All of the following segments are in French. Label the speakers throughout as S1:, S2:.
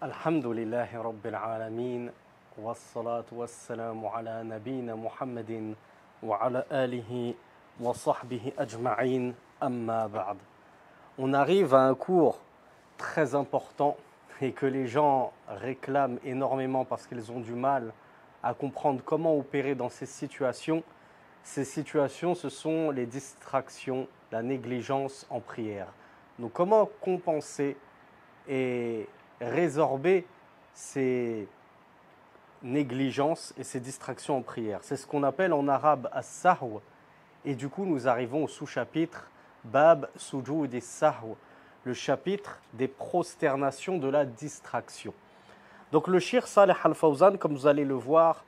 S1: الحمد لله رب العالمين والصلاة والسلام على نبينا محمد وعلى آله وصحبه أجمعين أما بعد. On arrive à un cours très important et que les gens réclament énormément parce qu'ils ont du mal à comprendre comment opérer dans ces situations. Ces situations, ce sont les distractions, la négligence en prière. Donc comment compenser et résorber ces négligences et ces distractions en prière. C'est ce qu'on appelle en arabe as-sahw. Et du coup, nous arrivons au sous-chapitre Bab Sujud as-sahw, le chapitre des prosternations de la distraction. Donc le Cheikh Saleh Al-Fawzan, comme vous allez le voir,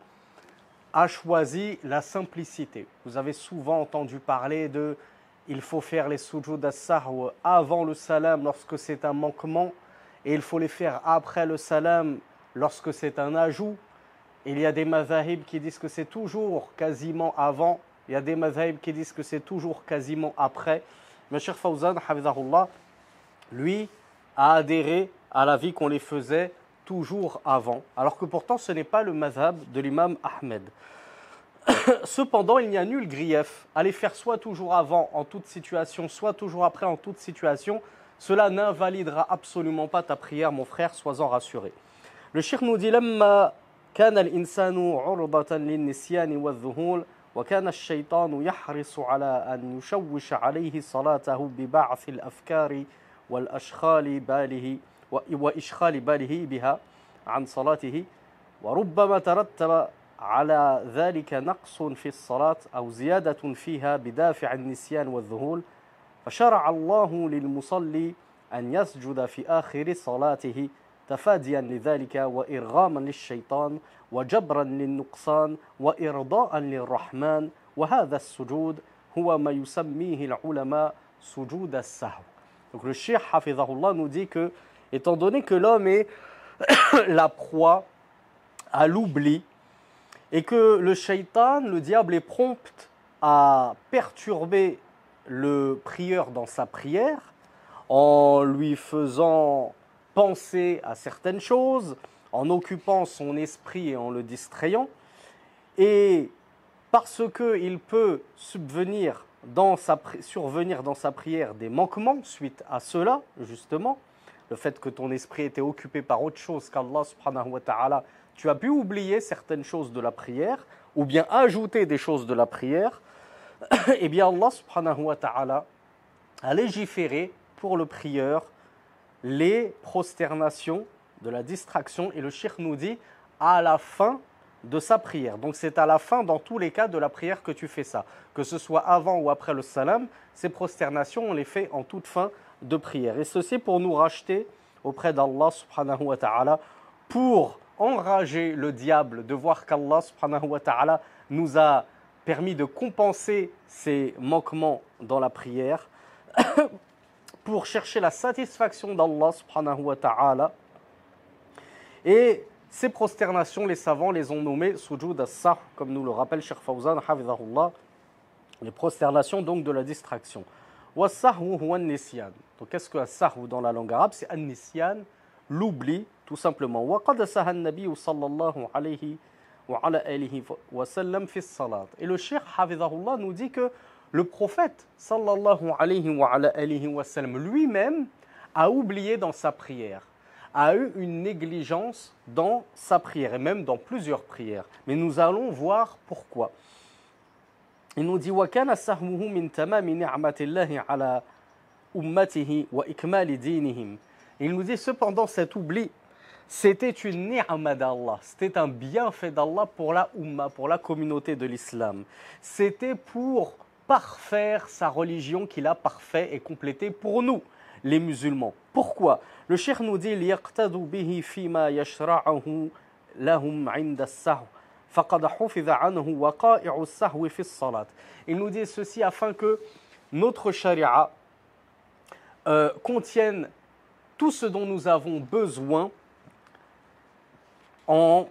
S1: a choisi la simplicité. Vous avez souvent entendu parler de il faut faire les sujud as-sahw avant le salam lorsque c'est un manquement, et il faut les faire après le salam lorsque c'est un ajout. Il y a des mazahib qui disent que c'est toujours quasiment avant. Il y a des mazahib qui disent que c'est toujours quasiment après. Mais Cheikh Fawzan, hafizahullah, lui, a adhéré à l'avis qu'on les faisait toujours avant. Alors que pourtant, ce n'est pas le mazhab de l'imam Ahmed. Cependant, il n'y a nul grief à les faire soit toujours avant en toute situation, soit toujours après en toute situation. Cela n'invalidera absolument pas ta prière, mon frère, sois-en rassuré. Le cheikh nous dit لما كان الإنسان عرضة للنسيان والذهول وكان الشيطان يحرص على أن يشوش عليه صلاته ببعث الأفكار وإشغال باله بها عن صلاته وربما ترتب على ذلك نقص في الصلاة أو زيادة فيها بدافع النسيان والذهول فشرع الله للمصلي أن يسجد في آخر صلاته تفاديا لذلك وإرغاما للشيطان وجبرا للنقصان وإرضاء للرحمن وهذا السجود هو ما يسميه العلماء سجود السهو. Donc le cheikh hafizahullah nous dit que, étant donné que l'homme est la proie à l'oubli et que le shaitan, le diable, est prompt à perturber le prieur dans sa prière en lui faisant penser à certaines choses, en occupant son esprit et en le distrayant. Et parce qu'il peut survenir dans sa prière des manquements suite à cela, justement, le fait que ton esprit était occupé par autre chose qu'Allah subhanahu wa ta'ala, tu as pu oublier certaines choses de la prière ou bien ajouter des choses de la prière, eh bien Allah subhanahu wa ta'ala a légiféré pour le prieur les prosternations de la distraction, et le cheikh nous dit à la fin de sa prière. Donc c'est à la fin dans tous les cas de la prière que tu fais ça. Que ce soit avant ou après le salam, ces prosternations on les fait en toute fin de prière. Et ceci pour nous racheter auprès d'Allah subhanahu wa ta'ala, pour enrager le diable de voir qu'Allah subhanahu wa ta'ala nous a permis de compenser ces manquements dans la prière, pour chercher la satisfaction d'Allah subhanahu wa ta'ala. Et ces prosternations, les savants les ont nommées sujud as-sahw, comme nous le rappelle Cheikh Fawzan hafizahullah, les prosternations donc de la distraction. Was-sahwu huwa an-nisyan. Donc qu'est-ce que as-sahw dans la langue arabe? C'est an-nisyan, l'oubli tout simplement. Wa qad saha an-nabiy sallallahu alayhi wa ala alihi wa sallam fi as-salat. Et le cheikh hafizahullah nous dit que le prophète sallallahu alayhi wa ala alihi wa sallam lui-même a oublié dans sa prière, a eu une négligence dans sa prière et même dans plusieurs prières. Mais nous allons voir pourquoi. Il nous dit وَكَانَ سَهْوُهُ مِنْ تَمَامِ نِعْمَةِ اللَّهِ عَلَى أُمَّتِهِ وَإِكْمَالِ دِينِهِمْ. Il nous dit cependant cet oubli, c'était une ni'ma d'Allah, c'était un bienfait d'Allah pour la umma, pour la communauté de l'islam. C'était pour parfaire sa religion qu'il a parfait et complété pour nous, les musulmans. Pourquoi? Le cheikh nous dit لِيَقْتَدُوا بِهِ فِي مَا يَشْرَعَهُ لَهُمْ عِنْدَ السَّهْوِ فَقَدْ حُفِظَ عَنْهُ وَقَائِعُ السَّهْوِ فِي الصَّلَاةِ. Il nous dit ceci afin que notre charia contienne tout ce dont nous avons besoin en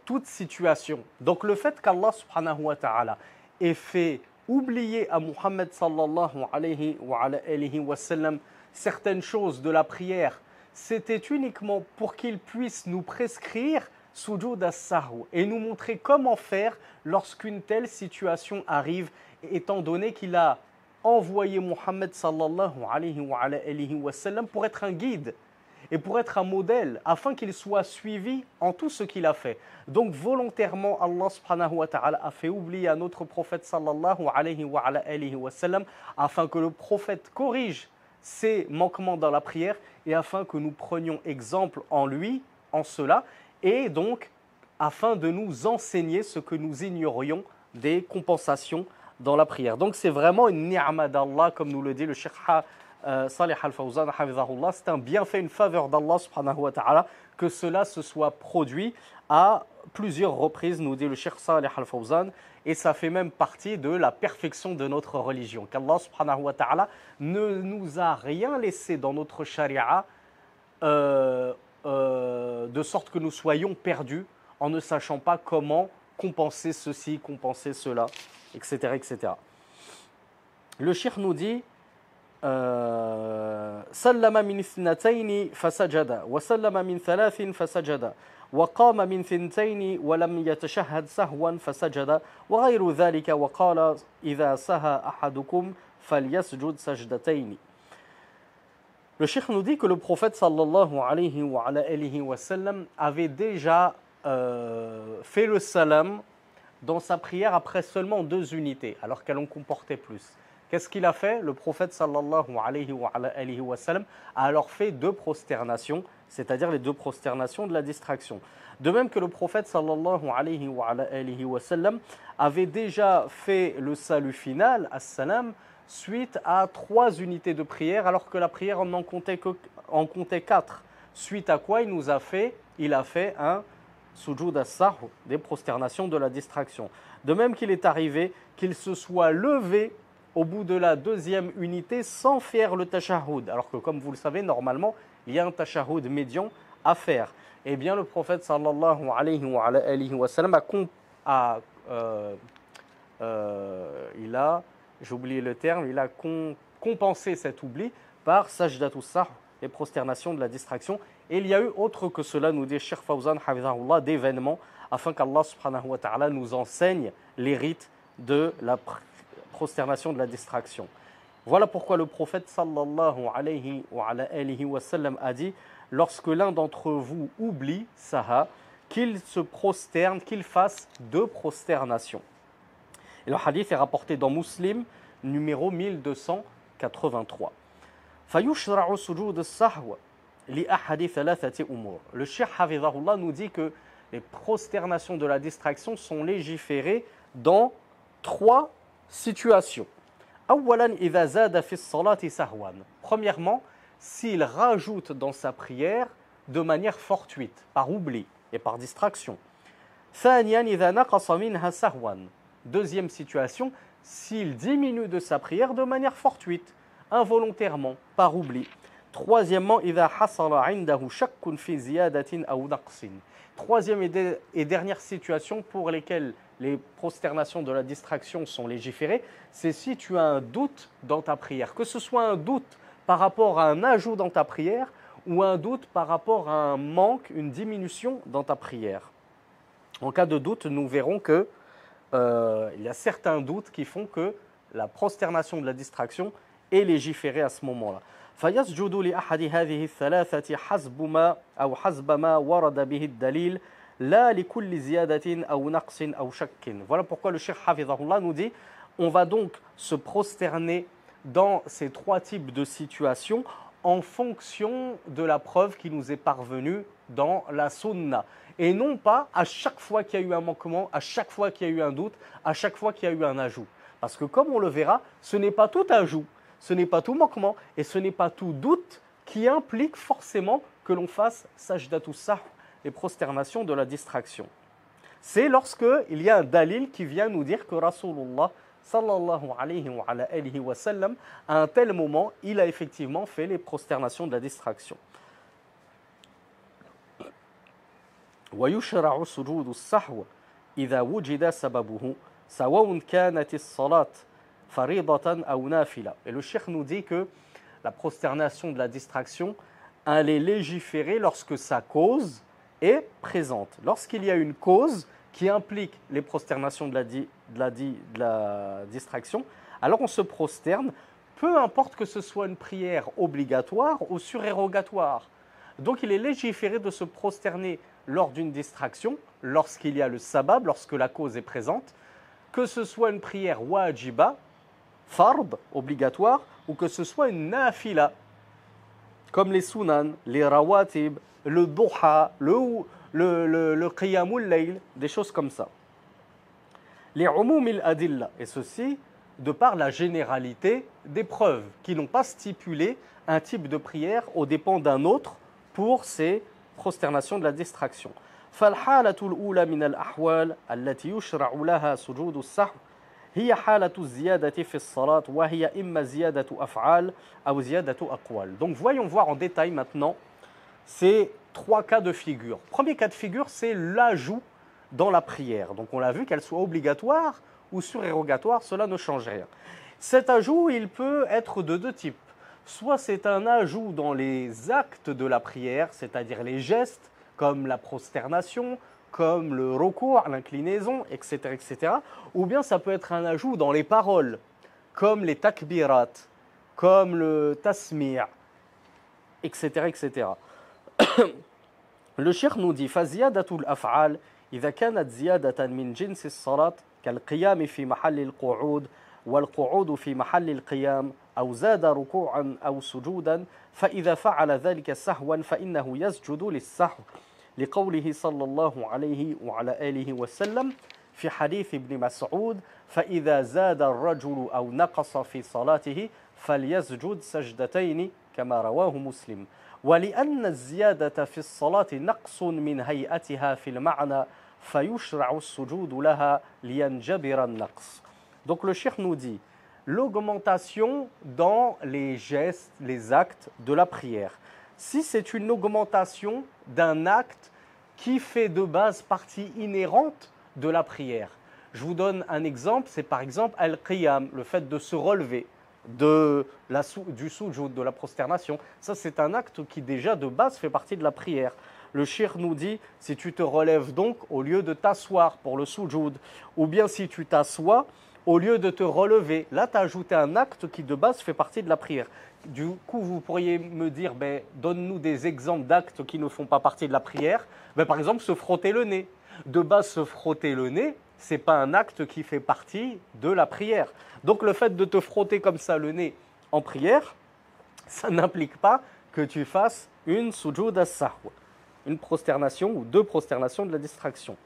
S1: toute situation. Donc le fait qu'Allah subhanahu wa ta'ala ait fait oublier à Muhammad sallallahu alayhi wa sallam certaines choses de la prière c'était uniquement pour qu'il puisse nous prescrire sujoud as-sahw et nous montrer comment faire lorsqu'une telle situation arrive, étant donné qu'il a envoyé Muhammad sallallahu alayhi wa sallam pour être un guide et pour être un modèle, afin qu'il soit suivi en tout ce qu'il a fait. Donc volontairement, Allah subhanahu wa ta'ala a fait oublier à notre prophète sallallahu alayhi wa sallam, afin que le prophète corrige ses manquements dans la prière et afin que nous prenions exemple en lui, en cela, et donc afin de nous enseigner ce que nous ignorions des compensations dans la prière. Donc c'est vraiment une ni'ma d'Allah, comme nous le dit le Cheikh Salih Al-Fawzan, c'est un bienfait, une faveur d'Allah subhanahu wa ta'ala, que cela se soit produit à plusieurs reprises, nous dit le Cheikh Salih Al-Fawzan, et ça fait même partie de la perfection de notre religion, qu'Allah subhanahu wa ta'ala ne nous a rien laissé dans notre charia de sorte que nous soyons perdus en ne sachant pas comment compenser ceci, compenser cela, etc. etc. Le Cheikh nous dit سلم من اثنتين فسجد وسلم من ثلاث فسجد وقام من ثنتين ولم يتشهد سهوا فسجد وغير ذلك وقال إذا سهى أحدكم فليسجد سجدتين. Le Cheikh nous dit que le prophète sallallahu alayhi wa sallam avait déjà fait le salam dans sa prière après seulement 2 unités, alors qu'elle en comportait plus. Qu'est-ce qu'il a fait? Le prophète sallallahu alayhi wa sallam a alors fait 2 prosternations, c'est-à-dire les 2 prosternations de la distraction. De même que le prophète sallallahu alayhi wa sallam avait déjà fait le salut final, as-salam, suite à 3 unités de prière, alors que la prière en comptait 4. Suite à quoi il a fait un sujoud as-sahw, des prosternations de la distraction. De même qu'il est arrivé qu'il se soit levé au bout de la 2e unité sans faire le tashahhud, alors que comme vous le savez, normalement, il y a un tashahhud médian à faire. Eh bien, le prophète sallallahu alayhi wa sallam j'ai oublié le terme, il a compensé cet oubli par sajdatus sahw, les prosternations de la distraction. Et il y a eu autre que cela, nous dit Cheikh Fawzan hafizahullah, d'événements, afin qu'Allah subhanahu wa ta'ala nous enseigne les rites de la prosternation de la distraction. Voilà pourquoi le prophète sallallahu alayhi wa sallam a dit: lorsque l'un d'entre vous oublie saha, qu'il se prosterne, qu'il fasse 2 prosternations. Et le hadith est rapporté dans Muslim, numéro 1283. فَيُشْرَعُ سُجُودُ السَّهْوِ لِأَحَدِ ثَلَاثَةِ أُمُورٍ. Le Cheikh Hafizahullah nous dit que les prosternations de la distraction sont légiférées dans 3 situations. أولاً إذا زاد في الصلاة سهواً. Premièrement, s'il rajoute dans sa prière de manière fortuite, par oubli et par distraction. ثانياً إذا نقص منها سهواً. Deuxième situation, s'il diminue de sa prière de manière fortuite, involontairement, par oubli. Troisièmement, إذا حصل عنده شك في زيادة أو نقص. Troisième et dernière situation pour lesquelles les prosternations de la distraction sont légiférées, c'est si tu as un doute dans ta prière, que ce soit un doute par rapport à un ajout dans ta prière ou un doute par rapport à un manque, une diminution dans ta prière. En cas de doute, nous verrons que il y a certains doutes qui font que la prosternation de la distraction est légiférée à ce moment-là. فيسجد لأحد هذه الثلاثة حسب ما ورد به الدليل لا لكل زيادة أو نقص أو شك. Voilà pourquoi le Cheikh Hafizahullah nous dit: on va donc se prosterner dans ces 3 types de situations en fonction de la preuve qui nous est parvenue dans la sunna. Et non pas à chaque fois qu'il y a eu un manquement, à chaque fois qu'il y a eu un doute, à chaque fois qu'il y a eu un ajout. Parce que comme on le verra, ce n'est pas tout ajout, ce n'est pas tout manquement et ce n'est pas tout doute qui implique forcément que l'on fasse sajdatus sahw, les prosternations de la distraction. C'est lorsqu'il y a un dalil qui vient nous dire que Rasulullah sallallahu alayhi wa sallam, à un tel moment, il a effectivement fait les prosternations de la distraction. ويشرع سجود السهو إذا وجد سببه سواء كانت الصلاة فريضة أو نافلة. Et le cheikh nous dit que la prosternation de la distraction elle est légiférée lorsque sa cause est présente. Lorsqu'il y a une cause qui implique les prosternations de la distraction, alors on se prosterne, peu importe que ce soit une prière obligatoire ou surérogatoire. Donc il est légiféré de se prosterner lors d'une distraction, lorsqu'il y a le sabab, lorsque la cause est présente, que ce soit une prière wajiba, fard, obligatoire, ou que ce soit une nafila, comme les sunan, les rawatib, le duha, le qiyamul layl, des choses comme ça. Les umum al-adilla, et ceci de par la généralité des preuves, qui n'ont pas stipulé un type de prière aux dépens d'un autre pour ces prosternations de la distraction. فالحالة الأولى من الأحوال التي يشرع لها سجود السهو هي حالة الزيادة في الصلاة وهي إما زيادة أفعال أو زيادة أقوال. Donc voyons voir en détail maintenant ces trois cas de figure. Premier cas de figure, c'est l'ajout dans la prière. Donc on l'a vu, qu'elle soit obligatoire ou surérogatoire, cela ne change rien. Cet ajout, il peut être de deux types. Soit c'est un ajout dans les actes de la prière, c'est-à-dire les gestes, comme la prosternation, comme le recours, l'inclinaison, etc., etc. Ou bien ça peut être un ajout dans les paroles, comme les takbirat, comme le tasmi', etc., etc. Le cheikh nous dit فزيادة الأفعال إذا كانت زيادة من جنس الصلاة كالقيام في محل القعود والقعود في محل القيام أو زاد ركوعا أو سجودا فإذا فعل ذلك سهوا فإنه يسجد للسهو لقوله صلى الله عليه وعلى آله وسلم في حديث ابن مسعود فإذا زاد الرجل أو نقص في صلاته فليسجد سجدتين كما رواه مسلم ولأن الزيادة في الصلاة نقص من هيئتها في المعنى فيشرع السجود لها لينجبر النقص. Donc le cheikh nous dit l'augmentation dans les gestes, les actes de la prière. Si c'est une augmentation d'un acte qui fait de base partie inhérente de la prière. Je vous donne un exemple, c'est par exemple al-qiyam, le fait de se relever du sujoud, de la prosternation. Ça, c'est un acte qui déjà de base fait partie de la prière. Le cheikh nous dit, si tu te relèves donc au lieu de t'asseoir pour le sujoud, ou bien si tu t'assois au lieu de te relever, là tu as ajouté un acte qui de base fait partie de la prière. Du coup, vous pourriez me dire, donne-nous des exemples d'actes qui ne font pas partie de la prière. Par exemple, se frotter le nez. De base, se frotter le nez, ce n'est pas un acte qui fait partie de la prière. Donc le fait de te frotter comme ça le nez en prière, ça n'implique pas que tu fasses une sujoud as-sahw, une prosternation ou deux prosternations de la distraction.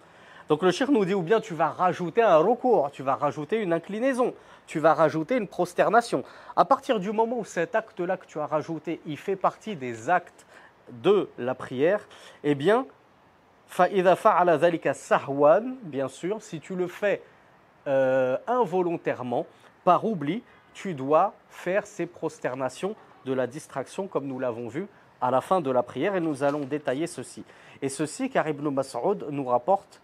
S1: Donc le cheikh nous dit, ou bien tu vas rajouter un recours, tu vas rajouter une inclinaison, tu vas rajouter une prosternation. À partir du moment où cet acte-là que tu as rajouté, il fait partie des actes de la prière, eh bien, فَإِذَا فَعَلَ ذَلِكَ سَهْوًا, bien sûr, si tu le fais involontairement, par oubli, tu dois faire ces prosternations de la distraction, comme nous l'avons vu à la fin de la prière, et nous allons détailler ceci. Et ceci, car Ibn Mas'ud nous rapporte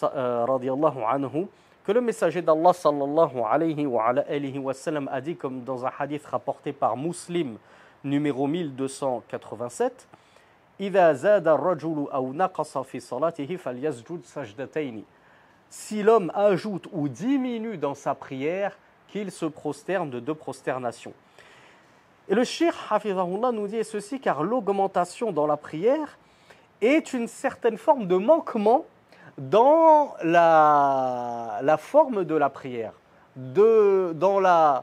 S1: radiyallahu anhu, que le messager d'Allah sallallahu alayhi wa alihi wa sallam a dit, comme dans un hadith rapporté par Muslim, numéro 1287, إِذَا زَادَ الرَّجُلُ أَوْ نَقَصَ فِي صَلَاتِهِ فَلْيَسْجُدْ سَجْدَتَيْنِ. Si l'homme ajoute ou diminue dans sa prière, qu'il se prosterne de deux prosternations. Et le cheikh hafizahullah nous dit ceci, car l'augmentation dans la prière est une certaine forme de manquement dans la forme de la prière, dans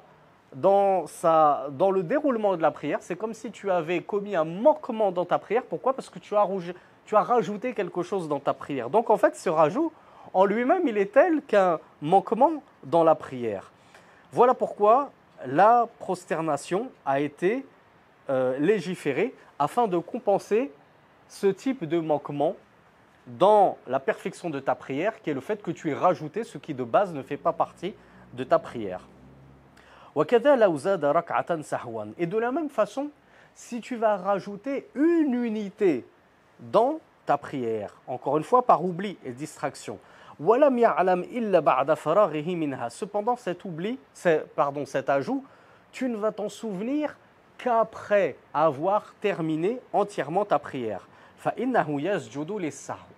S1: le déroulement de la prière. C'est comme si tu avais commis un manquement dans ta prière. Pourquoi? Parce que tu as rajouté quelque chose dans ta prière. Donc en fait, ce rajout, en lui-même, il est tel qu'un manquement dans la prière. Voilà pourquoi la prosternation a été légiférée afin de compenser ce type de manquement dans la perfection de ta prière, qui est le fait que tu aies rajouté ce qui de base ne fait pas partie de ta prière. Et de la même façon, si tu vas rajouter une unité dans ta prière, encore une fois par oubli et distraction, cependant cet ajout, tu ne vas t'en souvenir qu'après avoir terminé entièrement ta prière.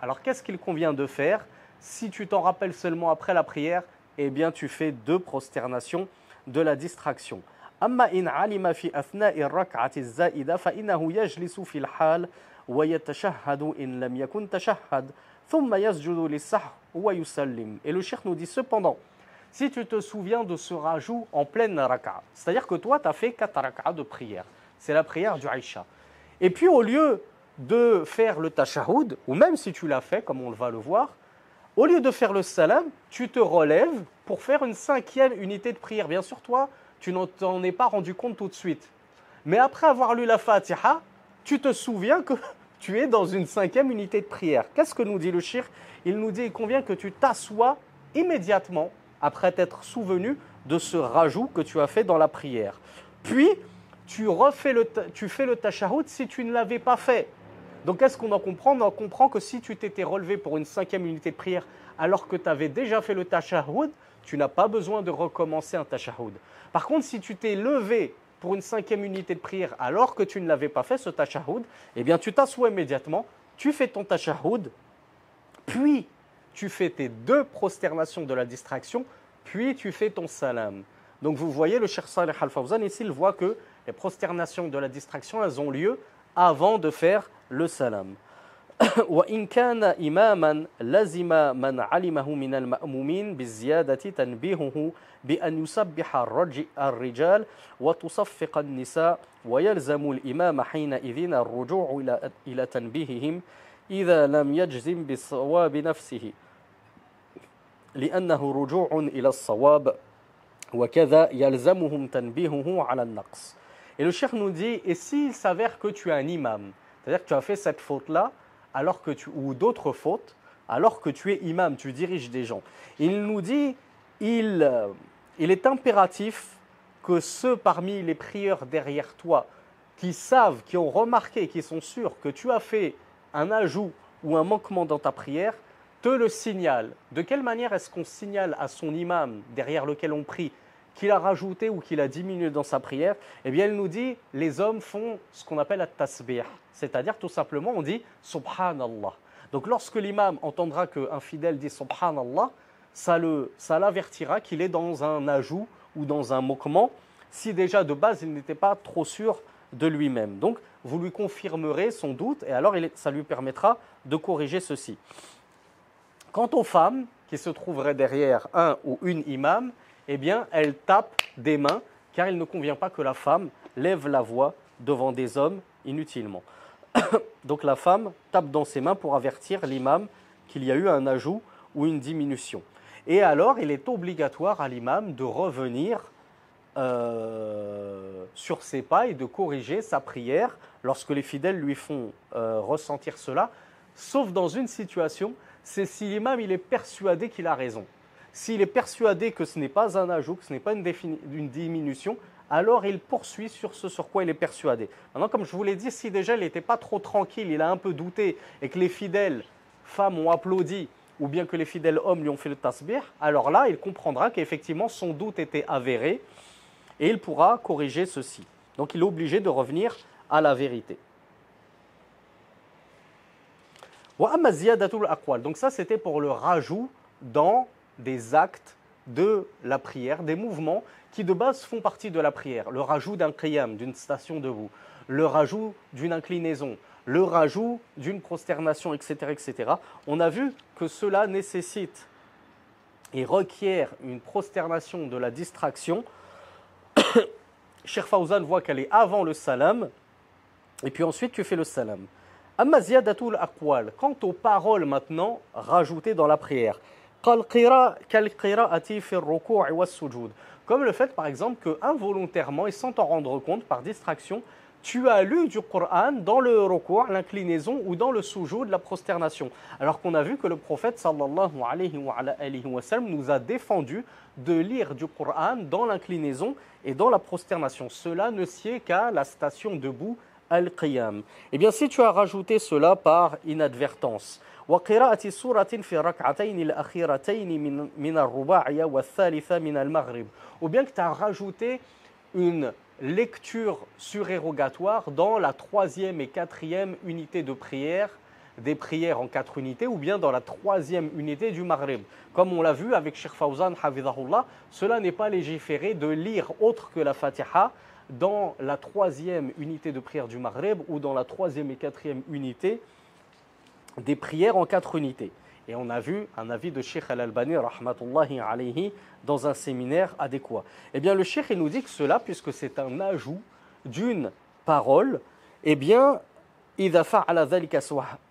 S1: Alors qu'est-ce qu'il convient de faire? Si tu t'en rappelles seulement après la prière, eh bien tu fais 2 prosternations de la distraction. أما إن علم في أثناء الركعة الزائدة فإنه يجلس في الحال ويتشهد إن لم يكن تشهد ثم يسجد للسهو ويسلم. Et le cheikh nous dit cependant, si tu te souviens de ce rajout en pleine raka'a, c'est-à-dire que toi tu as fait 4 raka'a de prière, c'est la prière du Aïcha. Et puis au lieu de faire le tashahhud, ou même si tu l'as fait comme on va le voir, au lieu de faire le salam, tu te relèves pour faire une 5e unité de prière. Bien sûr, toi, tu n'en t'en es pas rendu compte tout de suite. Mais après avoir lu la Fatiha, tu te souviens que tu es dans une 5e unité de prière. Qu'est-ce que nous dit le cheikh? Il nous dit qu'il convient que tu t'assoies immédiatement après t'être souvenu de ce rajout que tu as fait dans la prière. Puis, tu fais le tashahhud si tu ne l'avais pas fait. Donc, qu'est-ce qu'on en comprend? On en comprend que si tu t'étais relevé pour une 5e unité de prière alors que tu avais déjà fait le tashahhud, tu n'as pas besoin de recommencer un tashahhud. Par contre, si tu t'es levé pour une 5e unité de prière alors que tu ne l'avais pas fait, ce tashahhud, eh bien, tu t'assois immédiatement, tu fais ton tashahhud, puis tu fais tes 2 prosternations de la distraction, puis tu fais ton salam. Donc, vous voyez, le Cheikh Saleh Al-Fawzan, ici, il voit que les prosternations de la distraction, elles ont lieu avant de faire le salam. وإن كان إماما لزم من علمه من المأمومين بالزيادة تنبيهه بأن يسبح الرجال وتصفق النساء ويلزم الإمام حينئذ الرجوع إلى تنبيههم إذا لم يجزم بالصواب نفسه لأنه رجوع إلى الصواب وكذا يلزمهم تنبيهه على النقص. Et le cheikh nous dit, et s'il s'avère que tu es un imam, c'est-à-dire que tu as fait cette faute-là, ou d'autres fautes, alors que tu es imam, tu diriges des gens. Il nous dit, il est impératif que ceux parmi les prieurs derrière toi qui savent, qui ont remarqué, qui sont sûrs que tu as fait un ajout ou un manquement dans ta prière, te le signalent. De quelle manière est-ce qu'on signale à son imam derrière lequel on prie qu'il a rajouté ou qu'il a diminué dans sa prière? Eh bien, il nous dit, les hommes font ce qu'on appelle la tasbih, c'est-à-dire tout simplement, on dit Subhanallah. Donc, lorsque l'imam entendra qu'un fidèle dit Subhanallah, ça l'avertira qu'il est dans un ajout ou dans un manquement, si déjà de base il n'était pas trop sûr de lui-même. Donc, vous lui confirmerez son doute et alors ça lui permettra de corriger ceci. Quant aux femmes qui se trouveraient derrière un ou une imam, eh bien, elles tapent des mains, car il ne convient pas que la femme lève la voix devant des hommes inutilement. Donc la femme tape dans ses mains pour avertir l'imam qu'il y a eu un ajout ou une diminution. Et alors, il est obligatoire à l'imam de revenir sur ses pas et de corriger sa prière lorsque les fidèles lui font ressentir cela, sauf dans une situation, c'est si l'imam il est persuadé qu'il a raison. S'il est persuadé que ce n'est pas un ajout, que ce n'est pas une diminution, alors il poursuit sur ce sur quoi il est persuadé. Maintenant, comme je vous l'ai dit, si déjà il n'était pas trop tranquille, il a un peu douté, et que les fidèles femmes ont applaudi, ou bien que les fidèles hommes lui ont fait le tasbih, alors là, il comprendra qu'effectivement son doute était avéré, et il pourra corriger ceci. Donc il est obligé de revenir à la vérité. Donc ça, c'était pour le rajout dans des actes de la prière, des mouvements qui de base font partie de la prière. Le rajout d'un qiyam, d'une station debout, le rajout d'une inclinaison, le rajout d'une prosternation, etc., etc. On a vu que cela nécessite et requiert une prosternation de la distraction. Cheikh Fawzan voit qu'elle est avant le salam, et puis ensuite tu fais le salam. Amma ziyadatul aqwal, quant aux paroles maintenant rajoutées dans la prière. Comme le fait par exemple que involontairement et sans t'en rendre compte par distraction, tu as lu du Coran dans le ruku', l'inclinaison ou dans le sujoud, la prosternation. Alors qu'on a vu que le prophète sallallahu alayhi wa sallam nous a défendu de lire du Coran dans l'inclinaison et dans la prosternation. Cela ne sied qu'à la station debout, al-qiyam. Eh bien si tu as rajouté cela par inadvertance, وقراءة سورة في الركعتين الأخيرتين من الرباعية والثالثة من المغرب, ou bien que tu as rajouté une lecture surérogatoire dans la troisième et quatrième unité de prière, des prières en 4 unités, ou bien dans la troisième unité du Maghrib. Comme on l'a vu avec Cheikh Fawzan, Hafidhahullah, cela n'est pas légiféré de lire autre que la Fatiha dans la troisième unité de prière du Maghrib ou dans la troisième et quatrième unité des prières en 4 unités. Et on a vu un avis de Cheikh Al-Albani, rahmatullahi alayhi, dans un séminaire adéquat. Eh bien, le Cheikh il nous dit que cela, puisque c'est un ajout d'une parole, eh bien, إذا فعل ذلك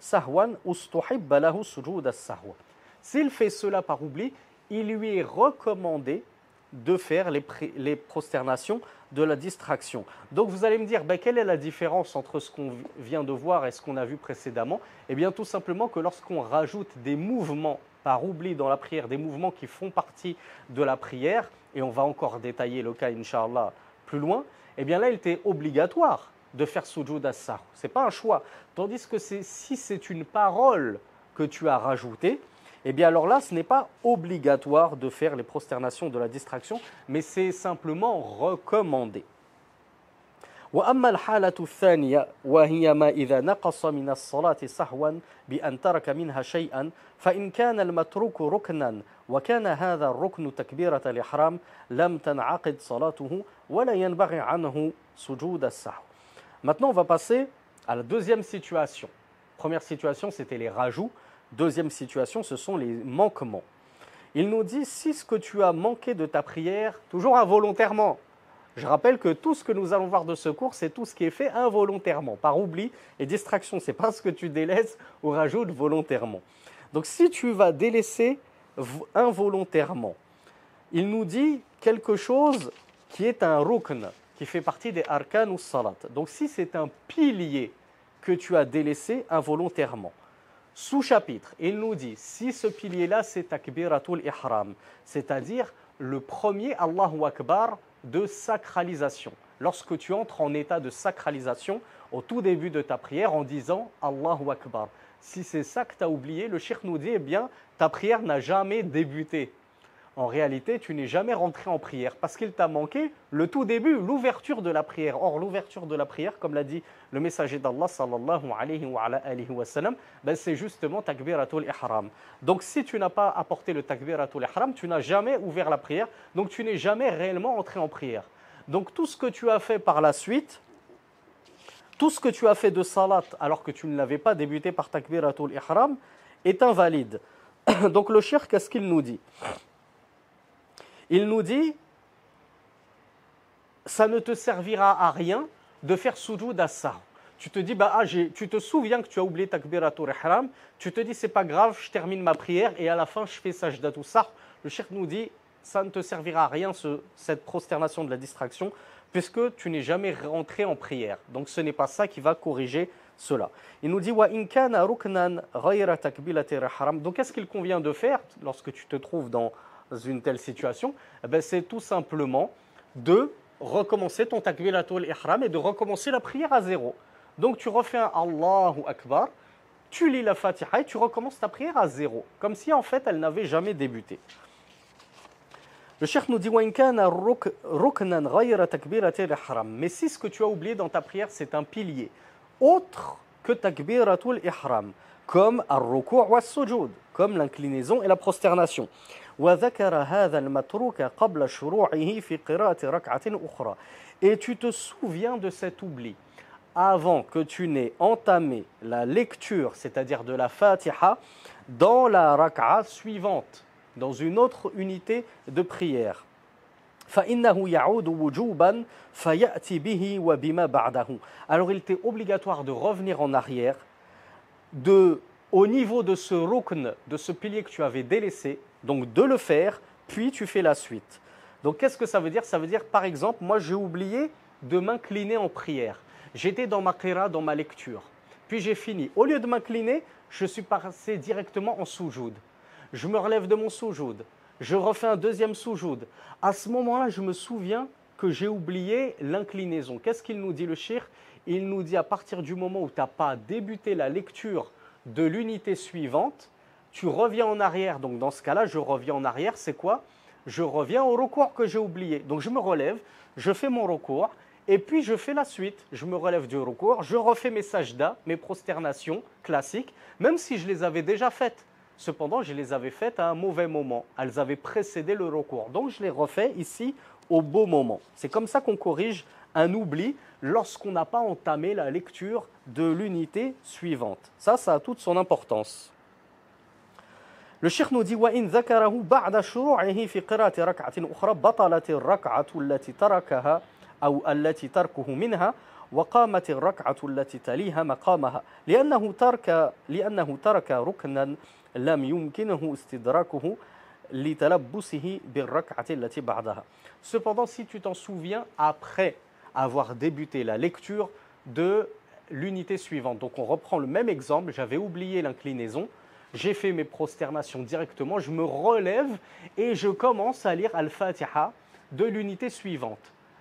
S1: سهوا استحب له سجود السهو. S'il fait cela par oubli, il lui est recommandé de faire les prosternations de la distraction. Donc vous allez me dire, ben, quelle est la différence entre ce qu'on vient de voir et ce qu'on a vu précédemment? Eh bien tout simplement que lorsqu'on rajoute des mouvements par oubli dans la prière, des mouvements qui font partie de la prière, et on va encore détailler le cas, Inch'Allah, plus loin, eh bien là il était obligatoire de faire sujoud as-sahw. Ce n'est pas un choix. Tandis que si c'est une parole que tu as rajoutée, eh bien alors là, ce n'est pas obligatoire de faire les prosternations de la distraction, mais c'est simplement recommandé. وأما الحالة الثانية وهي ما إذا نقص من الصلاة سهوا بأن ترك منها شيئا فإن كان المتروك ركنا وكان هذا الركن تكبيرة الإحرام لم تنعقد صلاته ولا ينبغي عنه سجود السهو. Maintenant, on va passer à la deuxième situation. Première situation, c'était les rajouts. Deuxième situation, ce sont les manquements. Il nous dit, si ce que tu as manqué de ta prière, toujours involontairement, je rappelle que tout ce que nous allons voir de ce cours, c'est tout ce qui est fait involontairement, par oubli et distraction. Ce n'est pas ce que tu délaisses ou rajoutes volontairement. Donc si tu vas délaisser involontairement, il nous dit quelque chose qui est un rukn, qui fait partie des arkan ou salat. Donc si c'est un pilier que tu as délaissé involontairement, sous-chapitre, il nous dit, si ce pilier-là c'est takbiratul ihram, c'est-à-dire le premier Allahu Akbar de sacralisation. Lorsque tu entres en état de sacralisation au tout début de ta prière en disant Allahu Akbar. Si c'est ça que tu as oublié, le cheikh nous dit, eh bien, ta prière n'a jamais débuté. En réalité, tu n'es jamais rentré en prière parce qu'il t'a manqué le tout début, l'ouverture de la prière. Or, l'ouverture de la prière, comme l'a dit le messager d'Allah, sallallahu alayhi wa sallam, ben c'est justement takbiratul ihram. Donc, si tu n'as pas apporté le takbiratul ihram, tu n'as jamais ouvert la prière, donc tu n'es jamais réellement entré en prière. Donc, tout ce que tu as fait par la suite, tout ce que tu as fait de salat alors que tu ne l'avais pas débuté par takbiratul ihram est invalide. Donc, le cheikh, qu'est-ce qu'il nous dit ? Il nous dit, ça ne te servira à rien de faire sujoud as-sahw. Tu te dis, tu te souviens que tu as oublié takbiratul ihram, tu te dis, c'est pas grave, je termine ma prière et à la fin, je fais sajdatul sahw. Le cheikh nous dit, ça ne te servira à rien, cette prosternation de la distraction, puisque tu n'es jamais rentré en prière. Donc, ce n'est pas ça qui va corriger cela. Il nous dit, wa in kana ruknan ghayra takbiratul ihram. Donc, qu'est-ce qu'il convient de faire lorsque tu te trouves dans une telle situation? C'est tout simplement de recommencer ton takbiratul ihram et de recommencer la prière à zéro. Donc tu refais un Allahu Akbar, tu lis la Fatiha et tu recommences ta prière à zéro, comme si en fait elle n'avait jamais débuté. Le cheikh nous dit wa in kana ruknan ghayra takbiratul ihram. Mais si ce que tu as oublié dans ta prière c'est un pilier autre que takbiratul ihram, comme ar-ruku' wa as-sujud, comme l'inclinaison et la prosternation. وذكر هذا المتروك قبل شروعه في قراءة ركعة أخرى. Et tu te souviens de cet oubli avant que tu n'aies entamé la lecture, c'est-à-dire de la Fatiha, dans la rak'a suivante, dans une autre unité de prière. فإنه يعود وجوبا فيأتي به وبما بعده. Alors il était obligatoire de revenir en arrière, au niveau de ce rukn, de ce pilier que tu avais délaissé, donc de le faire, puis tu fais la suite. Donc qu'est-ce que ça veut dire? Ça veut dire par exemple, moi j'ai oublié de m'incliner en prière. J'étais dans ma qira, dans ma lecture. Puis j'ai fini. Au lieu de m'incliner, je suis passé directement en soujoud. Je me relève de mon soujoud. Je refais un deuxième soujoud. À ce moment-là, je me souviens que j'ai oublié l'inclinaison. Qu'est-ce qu'il nous dit le cheikh? Il nous dit à partir du moment où tu n'as pas débuté la lecture de l'unité suivante, tu reviens en arrière. Donc dans ce cas-là, je reviens en arrière, c'est quoi? Je reviens au recours que j'ai oublié. Donc je me relève, je fais mon recours et puis je fais la suite. Je me relève du ruku', je refais mes sajda, mes prosternations classiques, même si je les avais déjà faites. Cependant, je les avais faites à un mauvais moment. Elles avaient précédé le ruku'. Donc je les refais ici au beau moment. C'est comme ça qu'on corrige un oubli lorsqu'on n'a pas entamé la lecture de l'unité suivante. Ça a toute son importance. Le cheikh nous dit وإن ذكره بعد شروعه في قراءة ركعة أخرى بطلت الركعة التي تركها أو التي تركه منها وقامت الركعة التي تليها مقامها لأنه ترك ركنا لم يمكنه استدراكه لتلبسه بالركعة التي بعدها. Cependant, si tu t'en souviens après avoir débuté la lecture de l'unité suivante, donc on reprend le même exemple, j'avais oublié l'inclinaison, j'ai fait mes prosternations directement, je me relève et je commence à lire Al-Fatiha de l'unité suivante.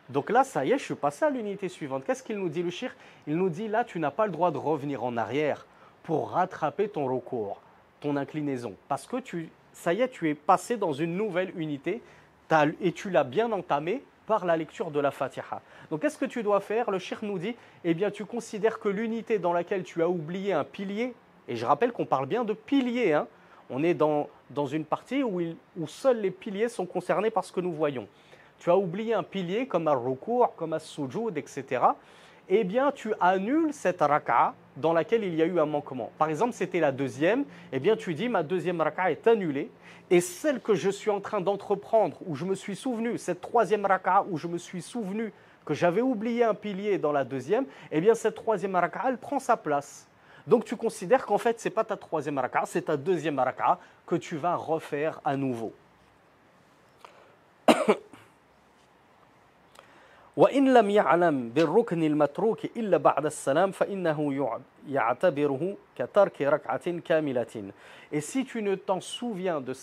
S1: Donc là, ça y est, je suis passé à l'unité suivante. Qu'est-ce qu'il nous dit le cheikh? Il nous dit là, tu n'as pas le droit de revenir en arrière pour rattraper ton recours, ton inclinaison. Parce que ça y est, tu es passé dans une nouvelle unité et tu l'as bien entamé par la lecture de la Fatiha. Donc qu'est-ce que tu dois faire? Le cheikh nous dit, eh bien tu considères que l'unité dans laquelle tu as oublié un pilier, et je rappelle qu'on parle bien de piliers, hein. On est dans une partie où seuls les piliers sont concernés par ce que nous voyons. Tu as oublié un pilier comme al-ruku', comme al-sujud, etc. Eh bien, tu annules cette raka'a dans laquelle il y a eu un manquement. Par exemple, c'était la deuxième, eh bien tu dis ma deuxième raka'a est annulée et celle que je suis en train d'entreprendre, où je me suis souvenu, cette troisième raka'a où je me suis souvenu que j'avais oublié un pilier dans la deuxième, eh bien cette troisième raka'a, elle prend sa place. Donc tu considères qu'en fait, ce n'est pas ta troisième raka'a, c'est ta deuxième raka'a que tu vas refaire à nouveau. وإن لم يعلم بالركن المتروك إلا بعد السلام فإنه يعتبره كترك ركعة كاملة. Et si tu ne t'en souviens de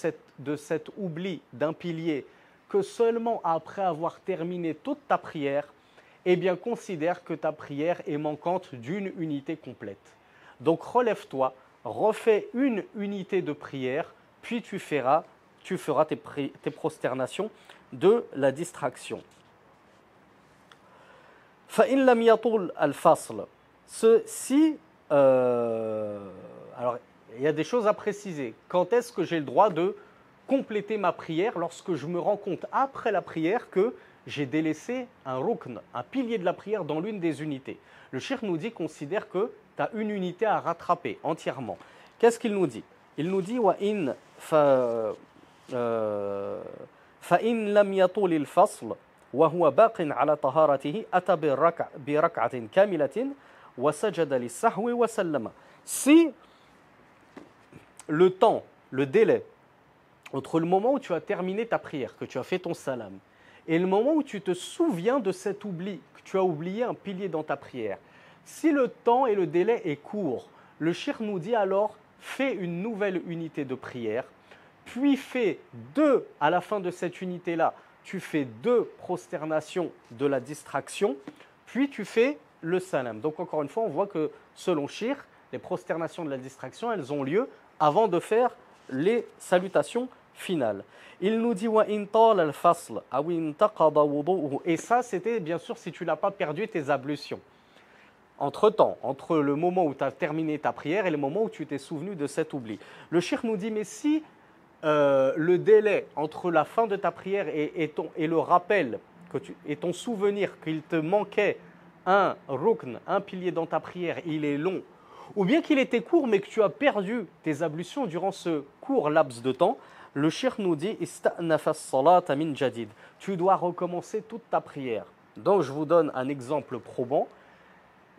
S1: cet oubli d'un pilier que seulement après avoir terminé toute ta prière, eh bien considère que ta prière est manquante d'une unité complète. Donc relève-toi, refais une unité de prière, puis tu feras tes prosternations de la distraction. فإن لم يطول الفصل. Alors, il y a des choses à préciser. Quand est-ce que j'ai le droit de compléter ma prière lorsque je me rends compte après la prière que j'ai délaissé un rukn, un pilier de la prière dans l'une des unités? Le cheikh nous dit, considère que tu as une unité à rattraper entièrement. Qu'est-ce qu'il nous dit? Il nous dit وإن فإن لم يطول الفصل وهو باق على طهارته أتى بركعة كاملة وسجد للسهو وسلم. Si le temps, le délai entre le moment où tu as terminé ta prière, que tu as fait ton salam, et le moment où tu te souviens de cet oubli, que tu as oublié un pilier dans ta prière, si le temps et le délai est court, le cheikh nous dit alors fais une nouvelle unité de prière, puis fais à la fin de cette unité-là, tu fais 2 prosternations de la distraction, puis tu fais le salam. Donc encore une fois, on voit que selon Shir, les prosternations de la distraction, elles ont lieu avant de faire les salutations finales. Il nous dit وَإِن طَالَ الْفَصْلَ أَوْ انتقض وضوءه. Et ça, c'était bien sûr si tu n'as pas perdu tes ablutions. Entre-temps, entre le moment où tu as terminé ta prière et le moment où tu t'es souvenu de cet oubli. Le cheikh nous dit, mais si le délai entre la fin de ta prière et le rappel et ton souvenir qu'il te manquait un rukn, un pilier dans ta prière, il est long, ou bien qu'il était court mais que tu as perdu tes ablutions durant ce court laps de temps, le cheikh nous dit ista'nafa as-salata min jadid. Tu dois recommencer toute ta prière. Donc je vous donne un exemple probant.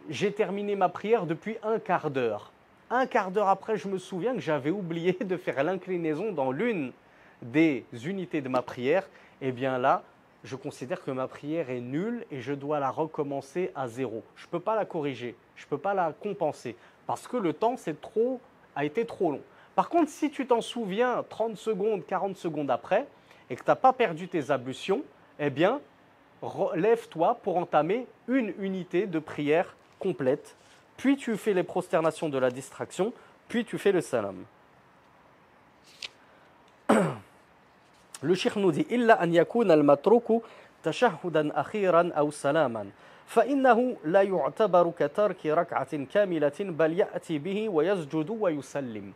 S1: J'ai terminé ma prière depuis un quart d'heure. Un quart d'heure après, je me souviens que j'avais oublié de faire l'inclinaison dans l'une des unités de ma prière. Eh bien là, je considère que ma prière est nulle et je dois la recommencer à zéro. Je ne peux pas la corriger, je ne peux pas la compenser parce que le temps a été trop long. Par contre, si tu t'en souviens 30 secondes, 40 secondes après et que tu n'as pas perdu tes ablutions, eh bien, lève-toi pour entamer une unité de prière complète. Puis tu fais les prosternations de la distraction, puis tu fais le salam. Le cheikh nous dit إلا أن يكون المتروك تشهدا أخيرا أو سلاما فإنه لا يعتبر كترك ركعة كاملة بل يأتي به ويسجد ويسلم.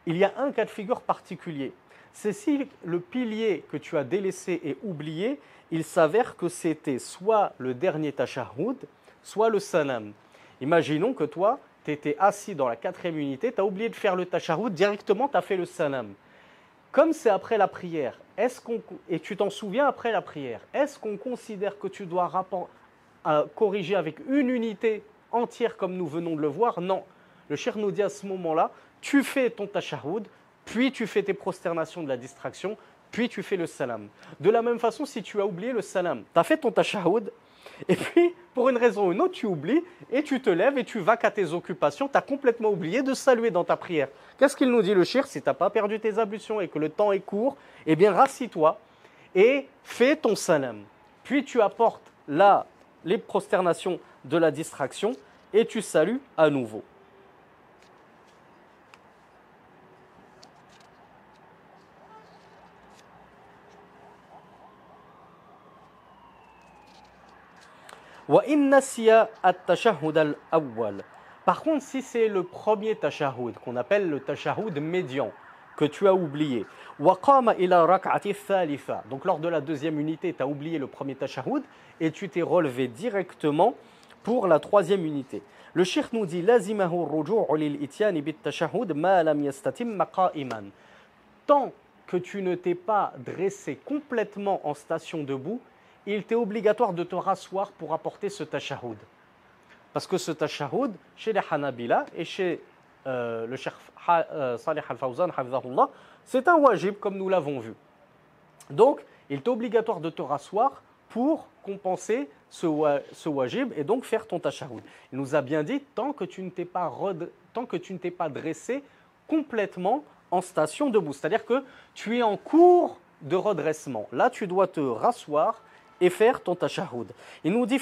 S1: Il y a un cas de figure particulier. C'est si le pilier que tu as délaissé et oublié, il s'avère que c'était soit le dernier tashahhud, soit le salam. Imaginons que toi, tu étais assis dans la 4e unité, tu as oublié de faire le tashahhud, directement tu as fait le salam. Comme c'est après la prière, et tu t'en souviens après la prière, est-ce qu'on considère que tu dois corriger avec une unité entière comme nous venons de le voir? Non. Le cheikh nous dit à ce moment-là, tu fais ton tashahhud, puis tu fais tes prosternations de la distraction, puis tu fais le salam. De la même façon, si tu as oublié le salam, tu as fait ton tashahhud, et puis pour une raison ou une autre, tu oublies, et tu te lèves et tu vas qu'à tes occupations, tu as complètement oublié de saluer dans ta prière. Qu'est-ce qu'il nous dit le cheikh? Si tu n'as pas perdu tes ablutions et que le temps est court, eh bien rassis-toi et fais ton salam. Puis tu apportes là les prosternations de la distraction et tu salues à nouveau. Par contre, si c'est le premier tashahhud, qu'on appelle le tashahhud médian, que tu as oublié, donc lors de la 2e unité, tu as oublié le premier tashahhud et tu t'es relevé directement pour la 3e unité. Le cheikh nous dit tant que tu ne t'es pas dressé complètement en station debout, il t'est obligatoire de te rasseoir pour apporter ce tashahhud. Parce que ce tashahhud, chez les Hanabila et chez le cheikh Salih Al-Fawzan, c'est un wajib comme nous l'avons vu. Donc, il t'est obligatoire de te rasseoir pour compenser ce wajib et donc faire ton tashahhud. Il nous a bien dit, tant que tu ne t'es pas dressé complètement en station debout. C'est-à-dire que tu es en cours de redressement. Là, tu dois te rasseoir et faire ton tashahhud. Il nous dit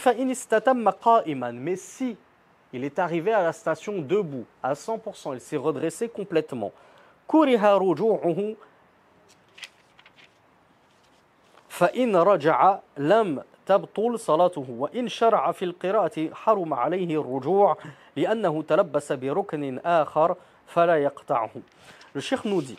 S1: mais si il est arrivé à la station debout à 100%, il s'est redressé complètement. فإن رجع لم تبطل صلاته وإن شرع في القراءة حرم عليه الرجوع لأنه تلبس بركن آخر فلا يقطعه. Le cheikh nous dit,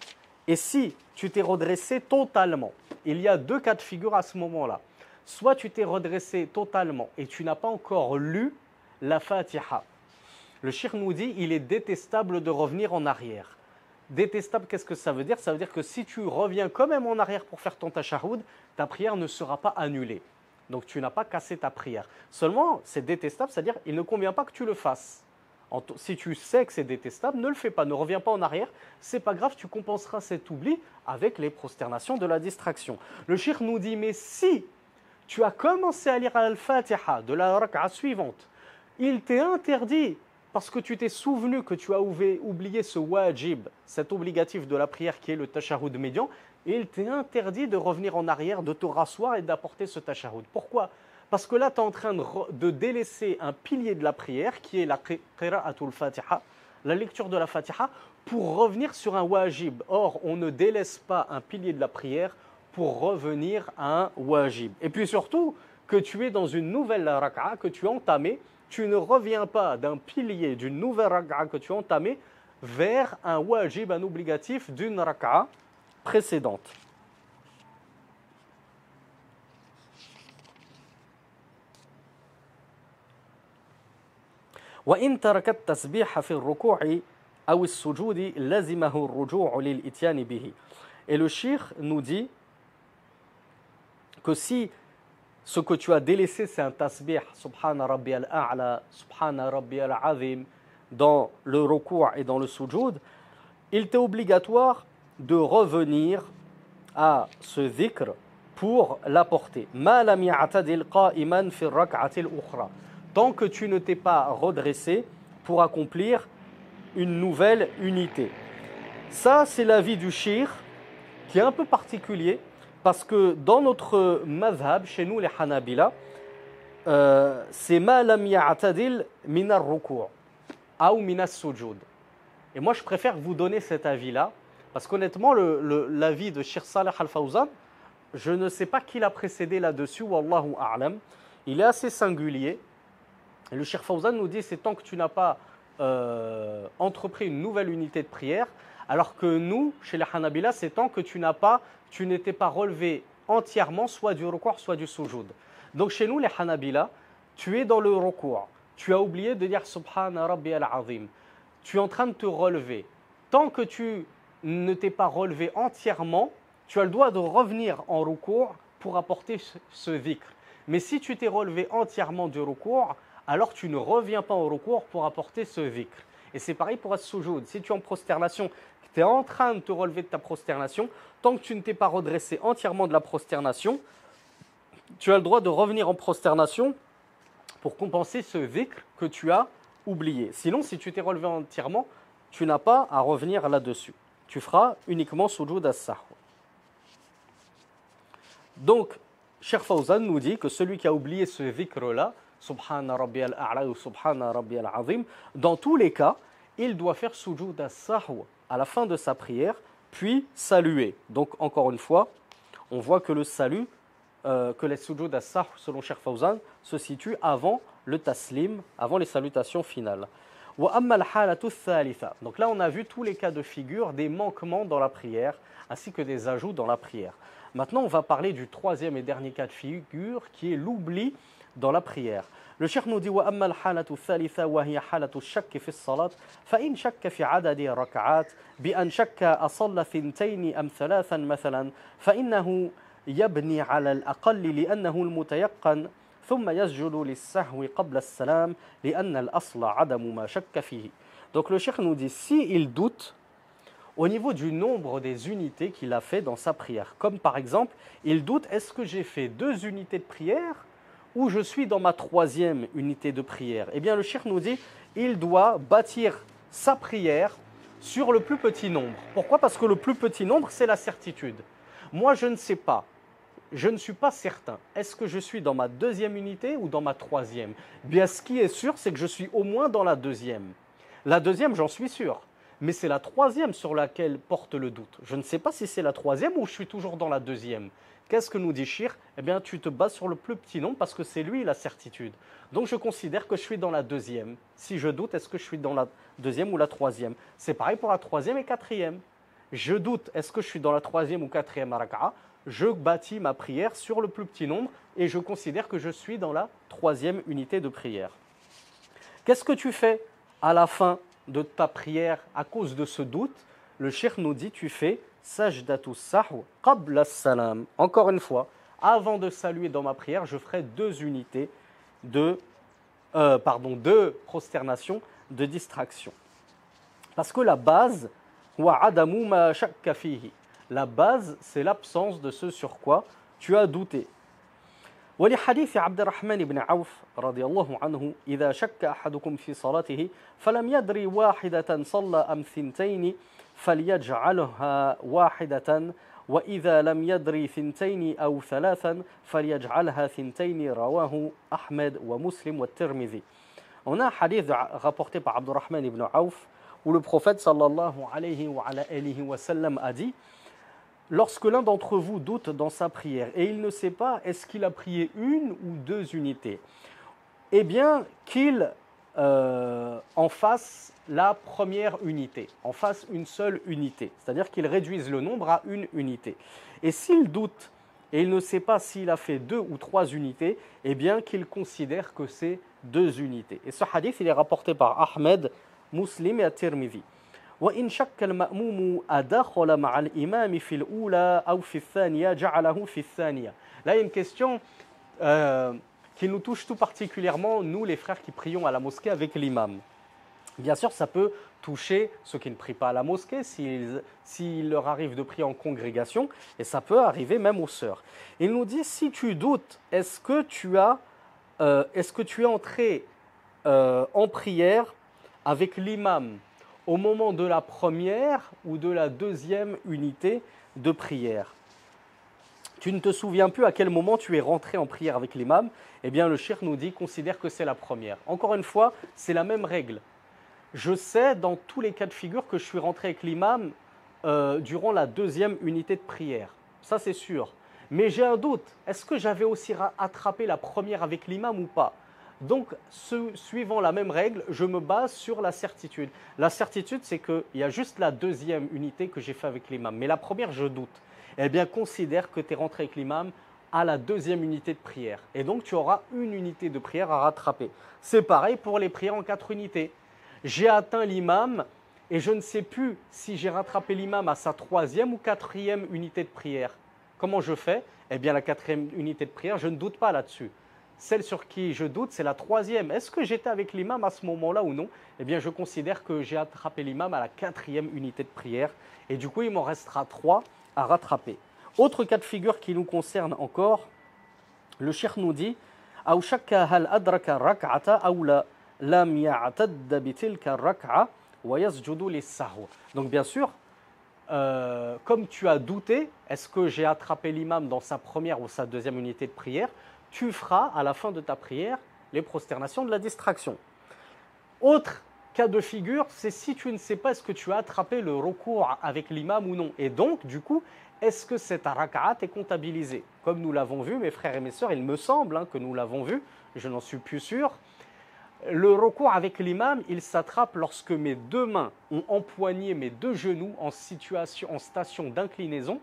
S1: et si tu t'es redressé totalement, il y a 2 cas de figure à ce moment-là. Soit tu t'es redressé totalement et tu n'as pas encore lu la Fatiha. Le cheikh nous dit, il est détestable de revenir en arrière. Détestable, qu'est-ce que ça veut dire? Ça veut dire que si tu reviens quand même en arrière pour faire ton tashahhud, ta prière ne sera pas annulée. Donc tu n'as pas cassé ta prière. Seulement, c'est détestable, c'est-à-dire il ne convient pas que tu le fasses. Si tu sais que c'est détestable, ne le fais pas, ne reviens pas en arrière. C'est pas grave, tu compenseras cet oubli avec les prosternations de la distraction. Le cheikh nous dit, mais si tu as commencé à lire Al-Fatiha de la raka'a suivante, il t'est interdit, parce que tu t'es souvenu que tu as oublié ce wajib, cet obligatif de la prière qui est le tashahhud médian, il t'est interdit de revenir en arrière, de te rasseoir et d'apporter ce tashahhud. Pourquoi? Parce que là, tu es en train de délaisser un pilier de la prière qui est la qira'atul Fatiha, la lecture de la Fatiha, pour revenir sur un wajib. Or, on ne délaisse pas un pilier de la prière pour revenir à un wajib. Et puis surtout, que tu es dans une nouvelle raka'a que tu as entamée, tu ne reviens pas d'un pilier d'une nouvelle raka'a que tu as entamée vers un wajib, un obligatif d'une raka'a précédente. وإن ترك التسبيح في الركوع أو السجود لزمه الرجوع للإتيان به. Et le cheikh nous dit que si ce que tu as délaissé c'est un tasbih, subhana rabbiyal a'la, subhana rabbiyal azim, dans le ruku' et dans le sujoud, il t'est obligatoire de revenir à ce dhikr pour l'apporter. Ma lam ya'tadil qa'iman fi ar-rak'ati al-ukhra. Tant que tu ne t'es pas redressé pour accomplir une nouvelle unité. Ça, c'est l'avis du cheikh qui est un peu particulier parce que dans notre madhab, chez nous les Hanabila, c'est ma lam ya'tadil min ar-ruku' ou min as-sujud. Et moi, je préfère vous donner cet avis-là parce qu'honnêtement, l'avis de Cheikh Salih Al-Fawzan, je ne sais pas qui l'a précédé là-dessus, wallahu a'lam. Il est assez singulier. Et le Cheikh Fawzan nous dit, c'est tant que tu n'as pas entrepris une nouvelle unité de prière, alors que nous, chez les Hanabila, c'est tant que tu n'étais pas relevé entièrement, soit du ruku', soit du sujoud. Donc chez nous, les Hanabila, tu es dans le ruku', tu as oublié de dire Subhana Rabbi al-Azim, tu es en train de te relever. Tant que tu ne t'es pas relevé entièrement, tu as le droit de revenir en ruku' pour apporter ce dhikr. Mais si tu t'es relevé entièrement du ruku', alors tu ne reviens pas en ruku' pour apporter ce dhikr. Et c'est pareil pour as-sujoud. Si tu es en prosternation, tu es en train de te relever de ta prosternation, tant que tu ne t'es pas redressé entièrement de la prosternation, tu as le droit de revenir en prosternation pour compenser ce dhikr que tu as oublié. Sinon, si tu t'es relevé entièrement, tu n'as pas à revenir là-dessus. Tu feras uniquement sujoud as-sahw. Donc, Cheikh Fawzan nous dit que celui qui a oublié ce dhikr-là, Subhana Rabbi al-A'la ou Subhana Rabbi al-Azim, dans tous les cas, il doit faire sujoud as-sahw à la fin de sa prière, puis saluer. Donc, encore une fois, on voit que le salut, que les sujoud as-sahw, selon Cheikh Fawzan, se situe avant le taslim, avant les salutations finales. Wa amma al-halatu thalitha. Donc là, on a vu tous les cas de figure des manquements dans la prière, ainsi que des ajouts dans la prière. Maintenant, on va parler du troisième et dernier cas de figure, qui est l'oubli dans la prière. Le cheikh nous dit وأما الحالة الثالثة وهي حالة الشك في الصلاة فإن شك في عدد الركعات بأن شك أصلى ثنتين أم ثلاثا مثلا فإنه يبني على الأقل لأنه المتيقن ثم يسجد للسهو قبل السلام لأن الأصل عدم ما شك فيه. Donc le cheikh nous dit si il doute au niveau du nombre des unités qu'il a fait dans sa prière, comme par exemple il doute est-ce que j'ai fait 2 unités de prière ou je suis dans ma 3e unité de prière, eh bien le cheikh nous dit il doit bâtir sa prière sur le plus petit nombre. Pourquoi? Parce que le plus petit nombre, c'est la certitude. Moi, je ne sais pas, je ne suis pas certain. Est-ce que je suis dans ma 2e unité ou dans ma 3e? Bien, ce qui est sûr, c'est que je suis au moins dans la 2e. La 2e, j'en suis sûr. Mais c'est la 3e sur laquelle porte le doute. Je ne sais pas si c'est la 3e ou je suis toujours dans la 2e. Qu'est-ce que nous dit Shir? Eh bien, tu te bases sur le plus petit nombre parce que c'est lui la certitude. Donc, je considère que je suis dans la 2e. Si je doute, est-ce que je suis dans la 2e ou la 3e? C'est pareil pour la 3e et 4e. Je doute, est-ce que je suis dans la 3e ou 4e raka'a? Je bâtis ma prière sur le plus petit nombre et je considère que je suis dans la 3e unité de prière. Qu'est-ce que tu fais à la fin de ta prière à cause de ce doute? Le cheikh nous dit, tu fais sajdatu sahw qabla salam. Encore une fois, avant de saluer dans ma prière, je ferai 2 unités de 2 prosternations de distraction. Parce que la base, wa adamu ma shakka fihi. La base, c'est l'absence de ce sur quoi tu as douté. ولحديث عبد الرحمن بن عوف رضي الله عنه إذا شك أحدكم في صلاته فلم يدري واحدة صلى أم ثنتين فليجعلها واحدة وإذا لم يدري ثنتين أو ثلاثا فليجعلها ثنتين رواه أحمد ومسلم والترمذي. On a un hadith rapporté par Abdurrahman ibn Auf où le prophète sallallahu alayhi wa sallam a dit lorsque l'un d'entre vous doute dans sa prière et il ne sait pas est-ce qu'il a prié 1 ou 2 unités, eh bien qu'il en fasse la première unité, en fasse une seule unité, c'est-à-dire qu'il réduise le nombre à 1 unité. Et s'il doute et il ne sait pas s'il a fait 2 ou 3 unités, eh bien qu'il considère que c'est 2 unités. Et ce hadith, il est rapporté par Ahmed, Muslim et At-Tirmidhi. وإن شك المأموم أدخل مع الإمام في الأولى أو في الثانية جعله في الثانية. Là, il y a une question qui nous touche tout particulièrement, nous les frères qui prions à la mosquée avec l'imam. Bien sûr, ça peut toucher ceux qui ne prient pas à la mosquée, s'il leur arrive de prier en congrégation, et ça peut arriver même aux sœurs. Il nous dit, si tu doutes, est-ce que tu es entré en prière avec l'imam au moment de la première ou de la 2e unité de prière? Tu ne te souviens plus à quel moment tu es rentré en prière avec l'imam? Eh bien, le cheikh nous dit, considère que c'est la première. Encore une fois, c'est la même règle. Je sais dans tous les cas de figure que je suis rentré avec l'imam durant la 2e unité de prière. Ça, c'est sûr. Mais j'ai un doute, est-ce que j'avais aussi attrapé la première avec l'imam ou pas? Donc, suivant la même règle, je me base sur la certitude. La certitude, c'est qu'il y a juste la deuxième unité que j'ai fait avec l'imam. Mais la première, je doute. Eh bien, considère que tu es rentré avec l'imam à la deuxième unité de prière. Et donc, tu auras une unité de prière à rattraper. C'est pareil pour les prières en 4 unités. J'ai atteint l'imam et je ne sais plus si j'ai rattrapé l'imam à sa 3e ou 4e unité de prière. Comment je fais? Eh bien, la 4e unité de prière, je ne doute pas là-dessus. Celle sur qui je doute, c'est la 3e. Est-ce que j'étais avec l'imam à ce moment-là ou non? Eh bien, je considère que j'ai attrapé l'imam à la 4e unité de prière. Et du coup, il m'en restera 3 à rattraper. Autre cas de figure qui nous concerne encore, le cheikh nous dit أو شك هل أدرك الركعة أو لا لم يعتد بتلك الركعة ويسجد للسهو. Donc bien sûr, comme tu as douté, est-ce que j'ai attrapé l'imam dans sa première ou sa deuxième unité de prière, tu feras à la fin de ta prière les prosternations de la distraction. Autre cas de figure, c'est si tu ne sais pas est-ce que tu as attrapé le recours avec l'imam ou non. Et donc, du coup, est-ce que cette raka'at est comptabilisée? Comme nous l'avons vu, mes frères et mes sœurs, il me semble que nous l'avons vu, je n'en suis plus sûr. Le recours avec l'imam, il s'attrape lorsque mes deux mains ont empoigné mes deux genoux en station d'inclinaison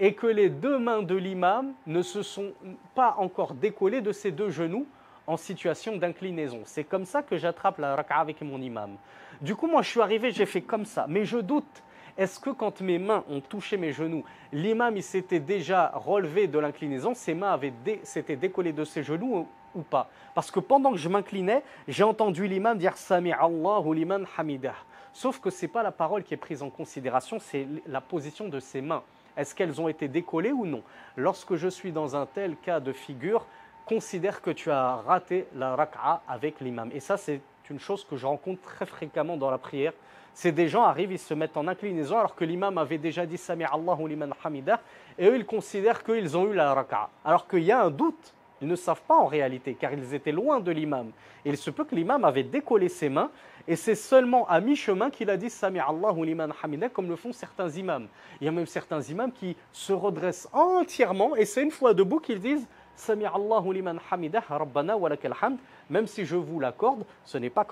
S1: et que les deux mains de l'imam ne se sont pas encore décollées de ces deux genoux en situation d'inclinaison. C'est comme ça que j'attrape la raka'a avec mon imam. Du coup, moi, je suis arrivé, j'ai fait comme ça. Mais je doute, est-ce que quand mes mains ont touché mes genoux, l'imam il s'était déjà relevé de l'inclinaison, ses mains s'étaient décollées de ses genoux ou pas? Parce que pendant que je m'inclinais, j'ai entendu l'imam dire « Sami Allahu liman hamidah ». Sauf que ce n'est pas la parole qui est prise en considération, c'est la position de ses mains. Est-ce qu'elles ont été décollées ou non? Lorsque je suis dans un tel cas de figure, considère que tu as raté la raka'a avec l'imam. Et ça, c'est une chose que je rencontre très fréquemment dans la prière. C'est des gens arrivent, ils se mettent en inclinaison alors que l'imam avait déjà dit Sami Allahu liman hamidah et eux, ils considèrent qu'ils ont eu la raka'a. Alors qu'il y a un doute, ils ne savent pas en réalité car ils étaient loin de l'imam. Et il se peut que l'imam avait décollé ses mains et c'est seulement à mi-chemin qu'il a dit Sami Allahu liman hamidah comme le font certains imams. Il y a même certains imams qui se redressent entièrement et c'est une fois debout qu'ils disent Sami Allahu liman hamidah, Rabbana wa lakal hamd. Même si je vous l'accorde, ce n'est pas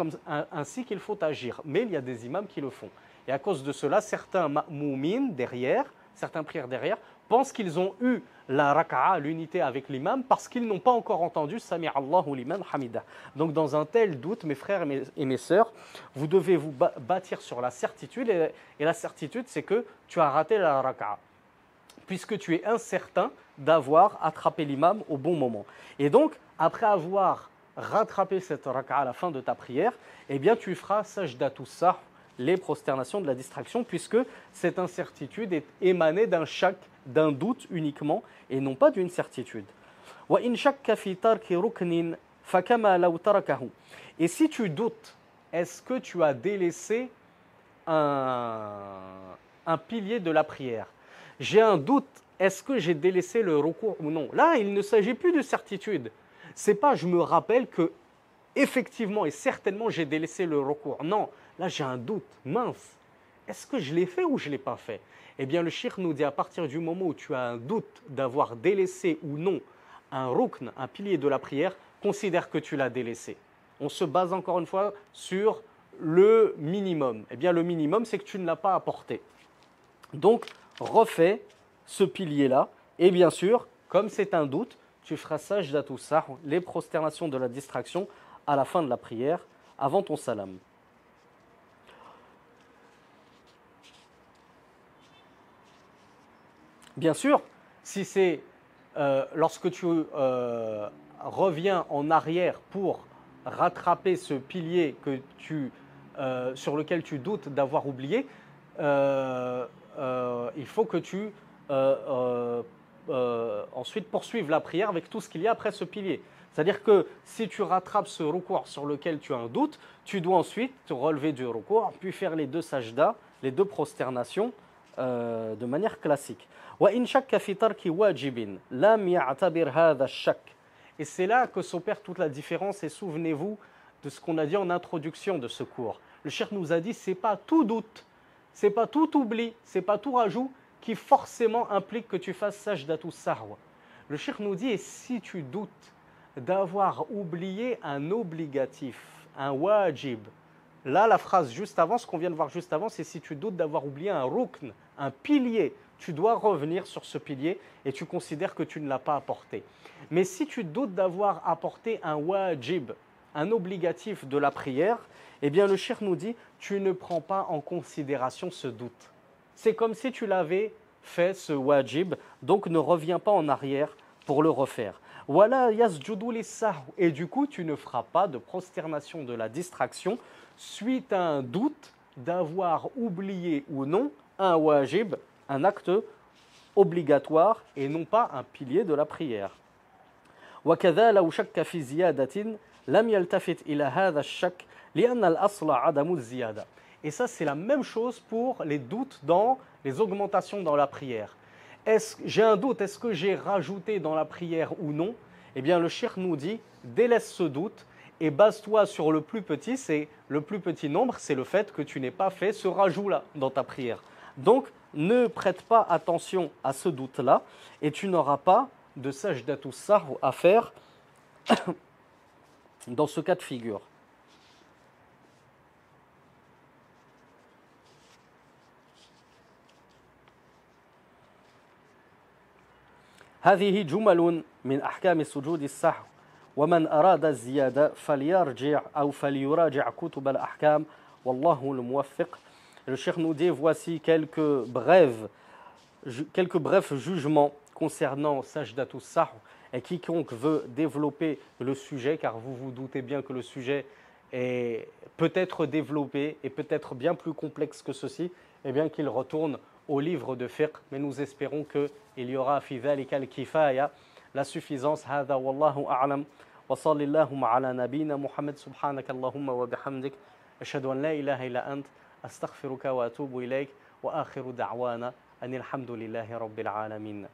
S1: ainsi qu'il faut agir. Mais il y a des imams qui le font. Et à cause de cela, certains ma'moumines derrière, certains prières derrière, pensent qu'ils ont eu la raka'a, l'unité avec l'imam, parce qu'ils n'ont pas encore entendu Sami Allahu liman hamidah. Donc dans un tel doute, mes frères et mes sœurs, vous devez vous bâtir sur la certitude. Et la certitude, c'est que tu as raté la raka'a, puisque tu es incertain d'avoir attrapé l'imam au bon moment. Et donc, après avoir rattrapé cette raka'a à la fin de ta prière, eh bien tu feras sajdatu sahw, les prosternations de la distraction, puisque cette incertitude est émanée d'un shak, d'un doute uniquement, et non pas d'une certitude. وَإِنْ شَكَّ فِي تَرْكِ رُكْنٍ فَكَمَا لَوْ تَرَكَهُ. Et si tu doutes, est-ce que tu as délaissé un pilier de la prière? J'ai un doute, est-ce que j'ai délaissé le recours ou non? Là, il ne s'agit plus de certitude. C'est pas je me rappelle que effectivement et certainement j'ai délaissé le recours. Non, là j'ai un doute, mince. Est-ce que je l'ai fait ou je ne l'ai pas fait? Eh bien le cheikh nous dit à partir du moment où tu as un doute d'avoir délaissé ou non un rukn, un pilier de la prière, considère que tu l'as délaissé. On se base encore une fois sur le minimum. Eh bien le minimum c'est que tu ne l'as pas apporté. Donc refais ce pilier-là et bien sûr, comme c'est un doute, tu feras sajdatu sahw, les prosternations de la distraction à la fin de la prière, avant ton salam. Bien sûr, si c'est lorsque tu reviens en arrière pour rattraper ce pilier sur lequel tu doutes d'avoir oublié, il faut que tu ensuite poursuives la prière avec tout ce qu'il y a après ce pilier. C'est-à-dire que si tu rattrapes ce recours sur lequel tu as un doute, tu dois ensuite te relever du recours, puis faire les deux sajdas, les deux prosternations de manière classique. وَإِنْ شَكَّ فِي تَرْكِ وَاجِبٍ لَمْ يَعْتَبِرْ هَذَا الشَّكِّ. Et c'est là que s'opère toute la différence et souvenez-vous de ce qu'on a dit en introduction de ce cours. Le cheikh nous a dit c'est pas tout doute, c'est pas tout oubli, c'est pas tout rajout qui forcément implique que tu fasses sajdatu sahw. Le cheikh nous dit, et si tu doutes d'avoir oublié un obligatif, un wajib, là la phrase juste avant, ce qu'on vient de voir juste avant, c'est si tu doutes d'avoir oublié un rukn, un pilier, tu dois revenir sur ce pilier et tu considères que tu ne l'as pas apporté. Mais si tu doutes d'avoir apporté un wajib, un obligatif de la prière, eh bien le cheikh nous dit, tu ne prends pas en considération ce doute. C'est comme si tu l'avais fait, ce wajib, donc ne reviens pas en arrière pour le refaire. Wala yasjudu lis-sahw. Et du coup, tu ne feras pas de prosternation de la distraction suite à un doute d'avoir oublié ou non un wajib, un acte obligatoire et non pas un pilier de la prière. وكذا لو شك في زيادة لم يلتفت إلى هذا الشك لأن الأصل عدم الزيادة. Et ça, c'est la même chose pour les doutes dans les augmentations dans la prière. J'ai un doute, est-ce que j'ai rajouté dans la prière ou non? Eh bien, le cheikh nous dit, délaisse ce doute et base-toi sur le plus petit. C'est le plus petit nombre, c'est le fait que tu n'aies pas fait ce rajout-là dans ta prière. Donc, ne prête pas attention à ce doute-là et tu n'auras pas de sajdatu sahw à faire dans ce cas de figure. هذه جمل من أحكام سجود السهو ومن أراد الزيادة فليرجع أو فليراجع كتب الأحكام والله الموفق. Le cheikh nous dit, voici quelques brefs jugements concernant sajdatu sahw, et quiconque veut développer le sujet, car vous vous doutez bien que le sujet est peut-être développé et peut-être bien plus complexe que ceci, eh bien qu'il retourne au livre de fiqh, mais nous espérons qu'il y aura fi dhalika al-kifaya, la suffisance. Hada wallahu a'lam wa sallallahu ala nabina Muhammad subhanaka Allahumma wa bihamdik ashhadu an la ilaha illa ant astaghfiruka wa atubu ilayk wa akhiru da'wana anil hamdulillahi rabbil alamin.